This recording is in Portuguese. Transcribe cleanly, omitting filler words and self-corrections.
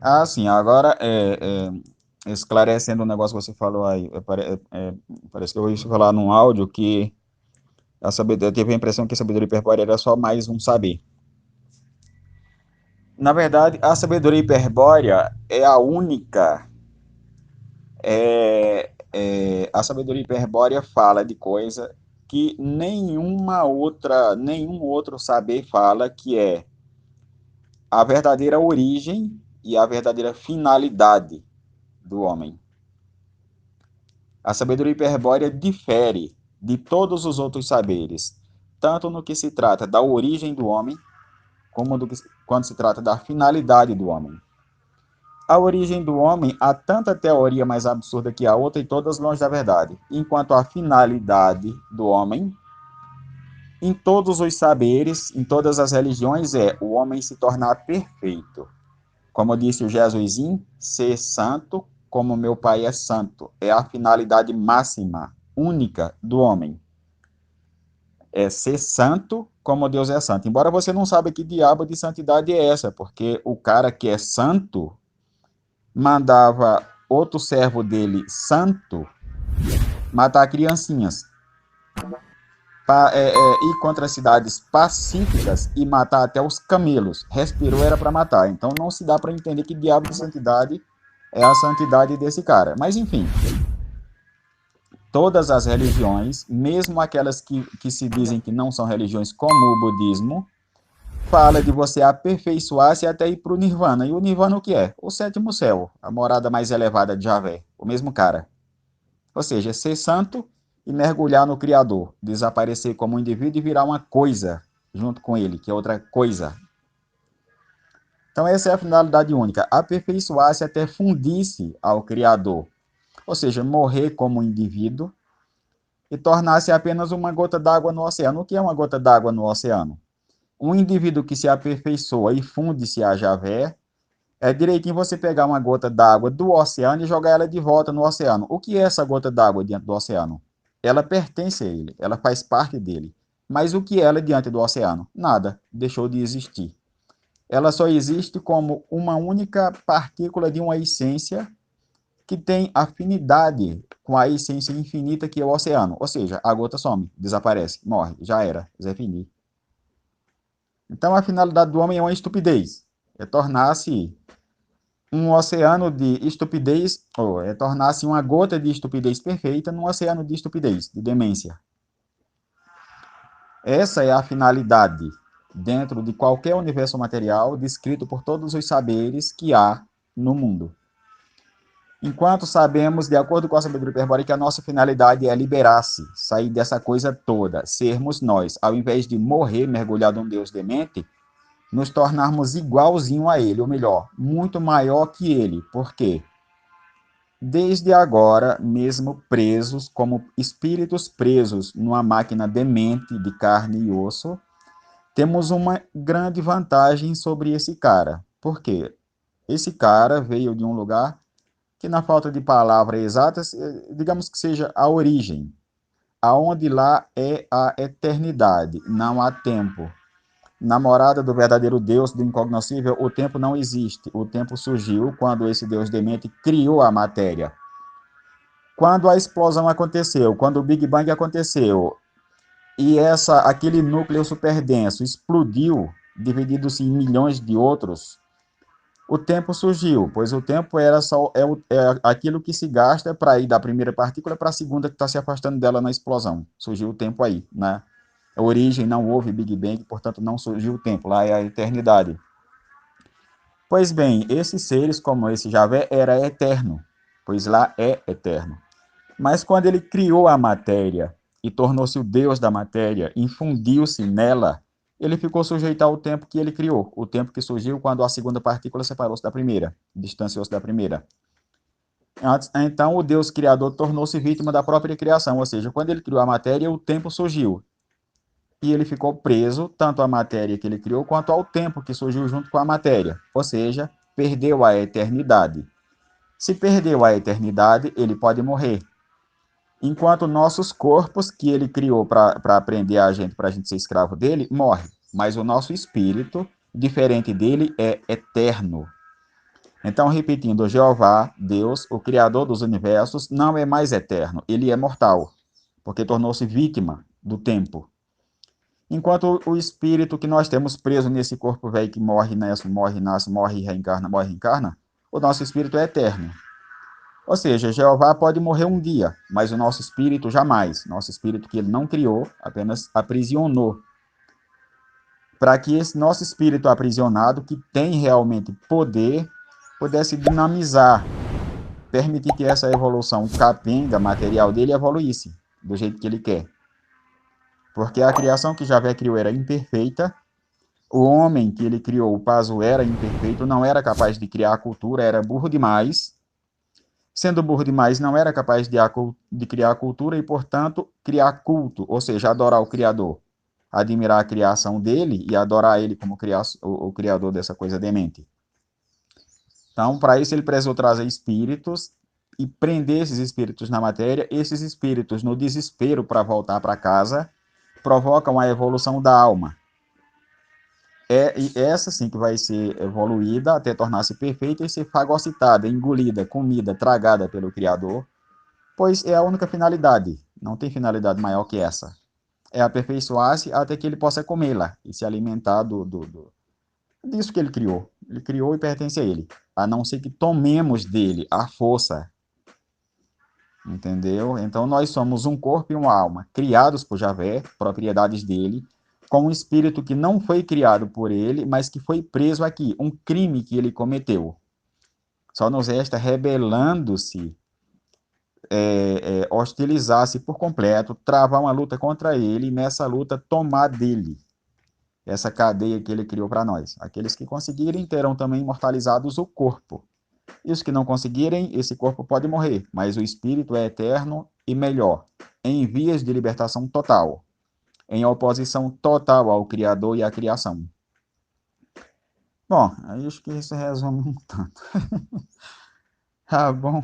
Ah, sim, agora esclarecendo um negócio que você falou aí, parece que eu ouvi você falar num áudio que a sabedoria, eu tive a impressão que a sabedoria hiperbórea era só mais um saber. Na verdade, a sabedoria hiperbórea é a única. A sabedoria hiperbórea fala de coisa que nenhum outro saber fala, que é a verdadeira origem e a verdadeira finalidade do homem. A sabedoria hiperbórea difere de todos os outros saberes, tanto no que se trata da origem do homem, como quando se trata da finalidade do homem. A origem do homem, há tanta teoria mais absurda que a outra e todas longe da verdade, enquanto a finalidade do homem, em todos os saberes, em todas as religiões, é o homem se tornar perfeito. Como disse o Jesusinho, ser santo como meu Pai é santo. É a finalidade máxima, única do homem. É ser santo como Deus é santo. Embora você não saiba que diabo de santidade é essa, porque o cara que é santo mandava outro servo dele, santo, matar criancinhas. Ir contra as cidades pacíficas e matar até os camelos. Respirou era para matar. Então não se dá para entender que diabo de santidade é a santidade desse cara. Mas enfim, todas as religiões, mesmo aquelas que se dizem que não são religiões, como o budismo, fala de você aperfeiçoar-se até ir para o Nirvana. E o Nirvana o que é? O sétimo céu, a morada mais elevada de Javé, o mesmo cara. Ou seja, ser santo e mergulhar no Criador, desaparecer como um indivíduo e virar uma coisa junto com ele, que é outra coisa. Então essa é a finalidade única, aperfeiçoar-se até fundir-se ao Criador. Ou seja, morrer como indivíduo e tornar-se apenas uma gota d'água no oceano. O que é uma gota d'água no oceano? Um indivíduo que se aperfeiçoa e funde-se a Javé, é direitinho você pegar uma gota d'água do oceano e jogar ela de volta no oceano. O que é essa gota d'água diante do oceano? Ela pertence a ele, ela faz parte dele. Mas o que é ela diante do oceano? Nada, deixou de existir. Ela só existe como uma única partícula de uma essência que tem afinidade com a essência infinita que é o oceano. Ou seja, a gota some, desaparece, morre, já era, Zé Fini. Então a finalidade do homem é uma estupidez. É tornar-se um oceano de estupidez, ou é tornar-se uma gota de estupidez perfeita num oceano de estupidez, de demência. Essa é a finalidade dentro de qualquer universo material descrito por todos os saberes que há no mundo. Enquanto sabemos, de acordo com a sabedoria hiperbórea, que a nossa finalidade é liberar-se, sair dessa coisa toda, sermos nós, ao invés de morrer mergulhado num Deus demente, nos tornarmos igualzinho a ele, ou melhor, muito maior que ele. Por quê? Desde agora, mesmo presos, como espíritos presos numa máquina demente de carne e osso, temos uma grande vantagem sobre esse cara. Por quê? Esse cara veio de um lugar que, na falta de palavras exatas, digamos que seja a origem, aonde lá é a eternidade, não há tempo. Na morada do verdadeiro Deus, do incognoscível, o tempo não existe. O tempo surgiu quando esse Deus demente criou a matéria. Quando a explosão aconteceu, quando o Big Bang aconteceu, e aquele núcleo superdenso explodiu, dividido-se em milhões de outros, o tempo surgiu, pois o tempo é aquilo que se gasta para ir da primeira partícula para a segunda que está se afastando dela na explosão. Surgiu o tempo aí, né? A origem não houve Big Bang, portanto não surgiu o tempo, lá é a eternidade. Pois bem, esses seres como esse Javé era eterno, pois lá é eterno. Mas quando ele criou a matéria e tornou-se o Deus da matéria, infundiu-se nela, ele ficou sujeito ao tempo que ele criou, o tempo que surgiu quando a segunda partícula separou-se da primeira, distanciou-se da primeira. Então, o Deus criador tornou-se vítima da própria criação, ou seja, quando ele criou a matéria, o tempo surgiu. E ele ficou preso tanto à matéria que ele criou, quanto ao tempo que surgiu junto com a matéria, ou seja, perdeu a eternidade. Se perdeu a eternidade, ele pode morrer, enquanto nossos corpos, que ele criou para prender a gente, para a gente ser escravo dele, morre. Mas o nosso espírito, diferente dele, é eterno. Então, repetindo, Jeová, Deus, o Criador dos universos, não é mais eterno, ele é mortal, porque tornou-se vítima do tempo. Enquanto o espírito que nós temos preso nesse corpo velho que morre, nasce, morre, reencarna, o nosso espírito é eterno. Ou seja, Jeová pode morrer um dia, mas o nosso espírito jamais. Nosso espírito que ele não criou, apenas aprisionou. Para que esse nosso espírito aprisionado, que tem realmente poder, pudesse dinamizar, permitir que essa evolução capenga material dele evoluísse do jeito que ele quer. Porque a criação que Javé criou era imperfeita, o homem que ele criou, o Pazu, era imperfeito, não era capaz de criar a cultura, era burro demais. Sendo burro demais, não era capaz de criar a cultura e, portanto, criar culto, ou seja, adorar o Criador. Admirar a criação dele e adorar ele como o Criador dessa coisa demente. Então, para isso, ele precisou trazer espíritos e prender esses espíritos na matéria. Esses espíritos, no desespero para voltar para casa, provocam a evolução da alma. E essa sim que vai ser evoluída até tornar-se perfeita e ser fagocitada, engolida, comida, tragada pelo Criador, pois é a única finalidade. Não tem finalidade maior que essa. É aperfeiçoar-se até que ele possa comê-la e se alimentar disso que ele criou. Ele criou e pertence a ele. A não ser que tomemos dele a força. Entendeu? Então nós somos um corpo e uma alma, criados por Javé, propriedades dele, com um espírito que não foi criado por ele, mas que foi preso aqui, um crime que ele cometeu. Só nos resta, rebelando-se, hostilizar-se por completo, travar uma luta contra ele e nessa luta tomar dele essa cadeia que ele criou para nós. Aqueles que conseguirem terão também imortalizados o corpo. E os que não conseguirem, esse corpo pode morrer, mas o espírito é eterno e melhor, em vias de libertação total, em oposição total ao Criador e à criação. Bom, acho que isso resume um tanto. Tá bom.